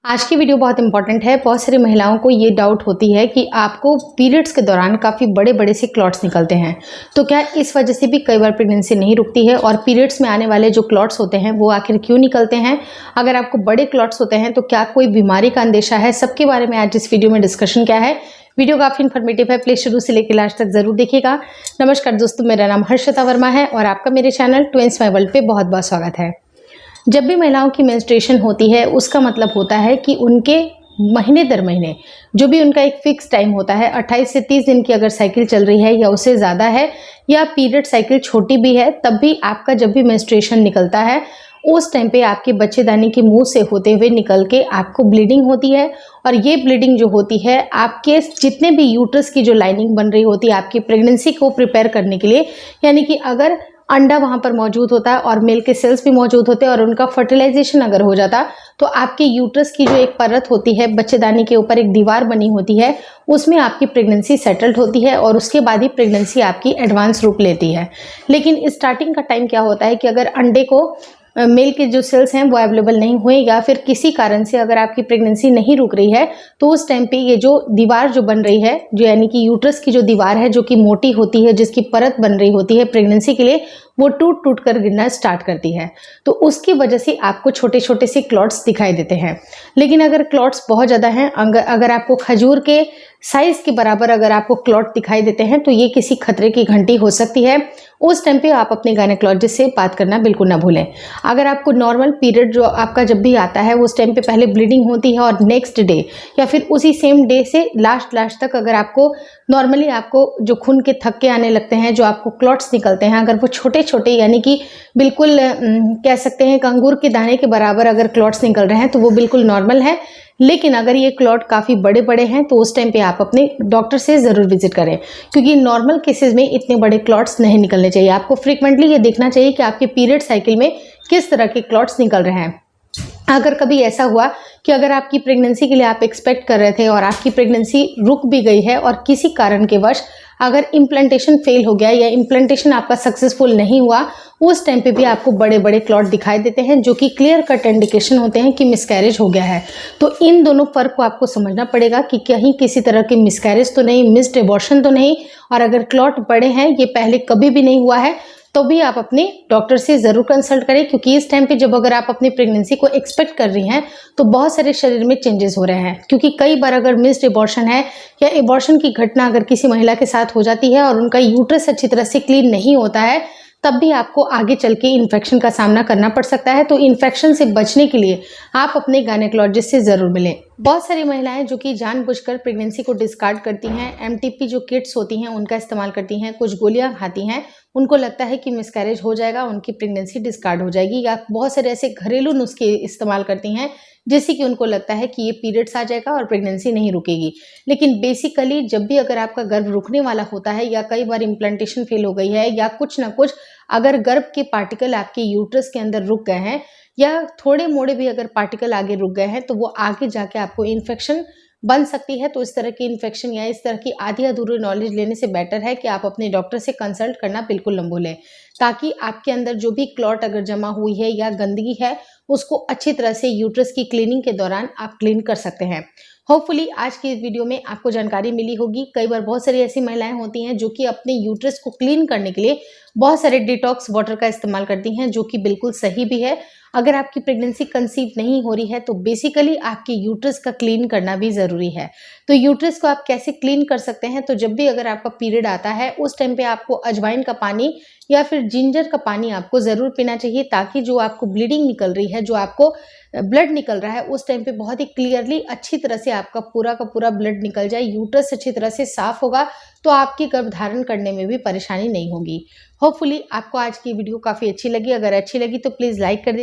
आज की वीडियो बहुत इंपॉर्टेंट है। बहुत सारी महिलाओं को ये डाउट होती है कि आपको पीरियड्स के दौरान काफ़ी बड़े बड़े से क्लॉट्स निकलते हैं, तो क्या इस वजह से भी कई बार प्रेगनेंसी नहीं रुकती है? और पीरियड्स में आने वाले जो क्लॉट्स होते हैं वो आखिर क्यों निकलते हैं? अगर आपको बड़े क्लॉट्स होते हैं तो क्या कोई बीमारी का अंदेशा है? सबके बारे में आज इस वीडियो में डिस्कशन क्या है। वीडियो काफ़ी इन्फॉर्मेटिव है, प्लीज शुरू से लेकर लास्ट तक जरूर देखिएगा। नमस्कार दोस्तों, मेरा नाम हर्षिता वर्मा है और आपका मेरे चैनल ट्विंस माय वर्ल्ड पे बहुत बहुत स्वागत है। जब भी महिलाओं की मेंस्ट्रुएशन होती है उसका मतलब होता है कि उनके महीने दर महीने जो भी उनका एक फिक्स टाइम होता है, 28 से 30 दिन की अगर साइकिल चल रही है या उससे ज़्यादा है या पीरियड साइकिल छोटी भी है, तब भी आपका जब भी मेंस्ट्रुएशन निकलता है उस टाइम पे आपके बच्चेदानी के मुंह से होते हुए निकल के आपको ब्लीडिंग होती है। और ये ब्लीडिंग जो होती है आपके जितने भी यूट्रस की जो लाइनिंग बन रही होती है आपकी प्रेगनेंसी को प्रिपेयर करने के लिए, यानी कि अगर अंडा वहाँ पर मौजूद होता है और मेल के सेल्स भी मौजूद होते हैं और उनका फर्टिलाइजेशन अगर हो जाता तो आपके यूट्रस की जो एक परत होती है, बच्चेदानी के ऊपर एक दीवार बनी होती है, उसमें आपकी प्रेगनेंसी सेटल्ड होती है और उसके बाद ही प्रेगनेंसी आपकी एडवांस रूप लेती है। लेकिन स्टार्टिंग का टाइम क्या होता है कि अगर अंडे को मेल के जो सेल्स हैं वो अवेलेबल नहीं हुए या फिर किसी कारण से अगर आपकी प्रेगनेंसी नहीं रुक रही है तो उस टाइम पे ये जो दीवार जो बन रही है, जो यानी कि यूट्रस की जो दीवार है जो कि मोटी होती है, जिसकी परत बन रही होती है प्रेगनेंसी के लिए, वो टूट टूट कर गिरना स्टार्ट करती है। तो उसकी वजह से आपको छोटे छोटे से क्लॉट्स दिखाई देते हैं। लेकिन अगर क्लॉट्स बहुत ज़्यादा हैं, अगर आपको खजूर के साइज के बराबर अगर आपको क्लॉट दिखाई देते हैं तो ये किसी खतरे की घंटी हो सकती है। उस टाइम पे आप अपने गायनेकोलॉजिस्ट से बात करना बिल्कुल ना भूलें। अगर आपको नॉर्मल पीरियड जो आपका जब भी आता है उस टाइम पे पहले ब्लीडिंग होती है और नेक्स्ट डे या फिर उसी सेम डे से लास्ट तक अगर आपको नॉर्मली आपको जो खून के थक्के आने लगते हैं, जो आपको क्लॉट्स निकलते हैं, अगर वो छोटे छोटे यानी कि बिल्कुल कह सकते हैं कि अंगूर के दाने के बराबर अगर क्लॉट्स निकल रहे हैं तो वो बिल्कुल नॉर्मल है। लेकिन अगर ये क्लॉट काफ़ी बड़े बड़े हैं तो उस टाइम पे आप अपने डॉक्टर से ज़रूर विजिट करें, क्योंकि नॉर्मल केसेस में इतने बड़े क्लॉट्स नहीं निकलने चाहिए। आपको फ्रीक्वेंटली ये देखना चाहिए कि आपके पीरियड साइकिल में किस तरह के क्लॉट्स निकल रहे हैं। अगर कभी ऐसा हुआ कि अगर आपकी प्रेगनेंसी के लिए आप एक्सपेक्ट कर रहे थे और आपकी प्रेगनेंसी रुक भी गई है और किसी कारण के वश अगर इम्प्लांटेशन फेल हो गया या इम्प्लांटेशन आपका सक्सेसफुल नहीं हुआ, उस टाइम पे भी आपको बड़े बड़े क्लॉट दिखाई देते हैं जो कि क्लियर कट इंडिकेशन होते हैं कि मिसकैरेज हो गया है। तो इन दोनों फर्क को आपको समझना पड़ेगा कि कहीं किसी तरह की मिसकैरेज तो नहीं, मिस्ड एबॉर्शन तो नहीं, और अगर क्लॉट बड़े हैं, ये पहले कभी भी नहीं हुआ है, तो भी आप अपने डॉक्टर से ज़रूर कंसल्ट करें। क्योंकि इस टाइम पे जब अगर आप अपनी प्रेगनेंसी को एक्सपेक्ट कर रही हैं तो बहुत सारे शरीर में चेंजेस हो रहे हैं। क्योंकि कई बार अगर मिस्ड एबॉर्शन है या एबॉर्शन की घटना अगर किसी महिला के साथ हो जाती है और उनका यूट्रस अच्छी तरह से क्लीन नहीं होता है, तब भी आपको आगे चल के इन्फेक्शन का सामना करना पड़ सकता है। तो इन्फेक्शन से बचने के लिए आप अपने गायनेकोलॉजिस्ट से ज़रूर मिलें। बहुत सारी महिलाएं जो कि जानबूझकर प्रेगनेंसी को डिस्कार्ड करती हैं, एमटीपी जो किट्स होती हैं उनका इस्तेमाल करती हैं, कुछ गोलियां खाती हैं, उनको लगता है कि मिसकैरेज हो जाएगा, उनकी प्रेगनेंसी डिस्कार्ड हो जाएगी, या बहुत सारे ऐसे घरेलू नुस्खे इस्तेमाल करती हैं जिससे कि उनको लगता है कि ये पीरियड्स आ जाएगा और प्रेगनेंसी नहीं रुकेगी। लेकिन बेसिकली जब भी अगर आपका गर्भ रुकने वाला होता है या कई बार इम्प्लांटेशन फेल हो गई है या कुछ ना कुछ अगर गर्भ के पार्टिकल आपके यूट्रस के अंदर रुक गए हैं या थोड़े मोड़े भी अगर पार्टिकल आगे रुक गए हैं तो वो आगे जाके आपको इन्फेक्शन बन सकती है। तो इस तरह की इन्फेक्शन या इस तरह की आधी अधूरी नॉलेज लेने से बेटर है कि आप अपने डॉक्टर से कंसल्ट करना बिल्कुल न भूलें, ताकि आपके अंदर जो भी क्लॉट अगर जमा हुई है या गंदगी है उसको अच्छी तरह से यूट्रस की क्लीनिंग के दौरान आप क्लीन कर सकते हैं। होपफुली आज की इस वीडियो में आपको जानकारी मिली होगी। कई बार बहुत सारी ऐसी महिलाएं होती हैं जो कि अपने यूट्रस को क्लीन करने के लिए बहुत सारे डिटॉक्स वाटर का इस्तेमाल करती हैं, जो कि बिल्कुल सही भी है। अगर आपकी प्रेगनेंसी कंसीव नहीं हो रही है तो बेसिकली आपके यूट्रस का क्लीन करना भी ज़रूरी है। तो यूट्रस को आप कैसे क्लीन कर सकते हैं? तो जब भी अगर आपका पीरियड आता है उस टाइम पे आपको अजवाइन का पानी या फिर जिंजर का पानी आपको ज़रूर पीना चाहिए, ताकि जो आपको ब्लीडिंग निकल रही है, जो आपको ब्लड निकल रहा है, उस टाइम पे बहुत ही क्लियरली अच्छी तरह से आपका पूरा का पूरा ब्लड निकल जाए, यूट्रस अच्छी तरह से साफ होगा, तो आपकी गर्भ धारण करने में भी परेशानी नहीं होगी। होपफुली आपको आज की वीडियो काफ़ी अच्छी लगी। अगर अच्छी लगी तो प्लीज़ लाइक कर दीजिए।